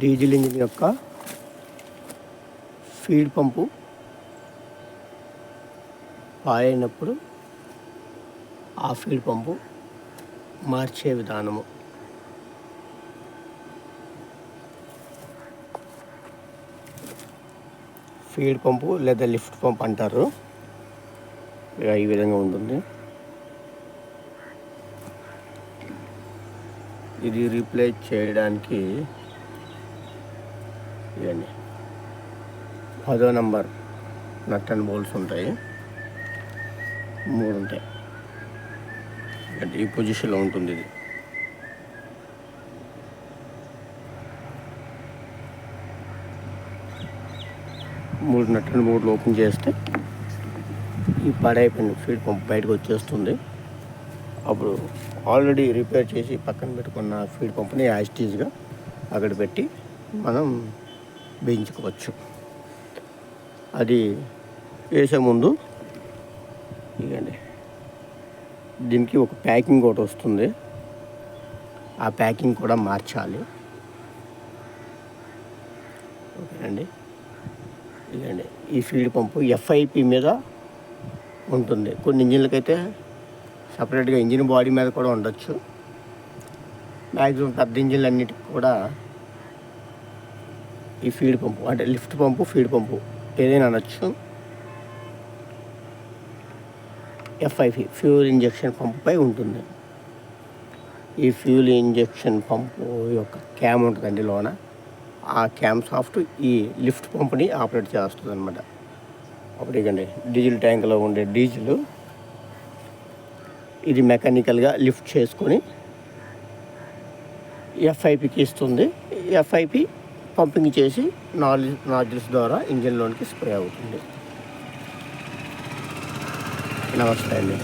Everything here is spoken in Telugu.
డీజిల్ ఇంజిన్ యొక్క ఫీడ్ పంపు పాడైనప్పుడు ఆ ఫీడ్ పంపు మార్చే విధానము. ఫీడ్ పంపు లేదా లిఫ్ట్ పంప్ అంటారు. ఈ విధంగా ఉంటుంది. ఇది రీప్లేస్ చేయడానికి ఇవన్నీ 10వ నంబర్ నట్ అండ్ బోల్ట్స్ ఉంటాయి. 3 ఉంటాయి. అంటే ఈ పొజిషన్లో ఉంటుంది. ఇది మూడు నట్ అండ్ బోల్ట్లు ఓపెన్ చేస్తే ఈ పాడైపోయిన ఫీడ్ పంప్ బయటకు వచ్చేస్తుంది. అప్పుడు ఆల్రెడీ రిపేర్ చేసి పక్కన పెట్టుకున్న ఫీడ్ పంప్ని యాజిటీజ్గా అక్కడ పెట్టి మనం వేయించుకోవచ్చు. అది వేసే ముందు ఇదండి, దీనికి ఒక ప్యాకింగ్ ఒకటి వస్తుంది. ఆ ప్యాకింగ్ కూడా మార్చాలి. ఓకేనండి. ఇదండి, ఈ ఫీడ్ పంపు ఎఫ్ఐపి మీద ఉంటుంది. కొన్ని ఇంజిన్లకైతే సపరేట్గా ఇంజిన్ బాడీ మీద కూడా ఉండొచ్చు. మ్యాక్సిమం పెద్ద ఇంజిన్లు అన్నిటికి కూడా ఈ ఫీడ్ పంపు అంటే లిఫ్ట్ పంపు, ఫీడ్ పంపు ఏదైనా అనొచ్చు. ఎఫ్ఐపి ఫ్యూల్ ఇంజెక్షన్ పంపుపై ఉంటుంది. ఈ ఫ్యూల్ ఇంజెక్షన్ పంపు యొక్క క్యామ్ ఉంటుందండి లోన. ఆ క్యామ్ సాఫ్ట్ ఈ లిఫ్ట్ పంపుని ఆపరేట్ చేస్తుంది అనమాట. అప్పుడు ఇకండి డీజిల్ ట్యాంక్లో ఉండే డీజిల్ ఇది మెకానికల్గా లిఫ్ట్ చేసుకొని ఎఫ్ఐపికి ఇస్తుంది. ఎఫ్ఐపి పంపింగ్ చేసి నాజిల్స్ ద్వారా ఇంజిన్లోనికి స్ప్రే అవుతుంది. నమస్తే అండి.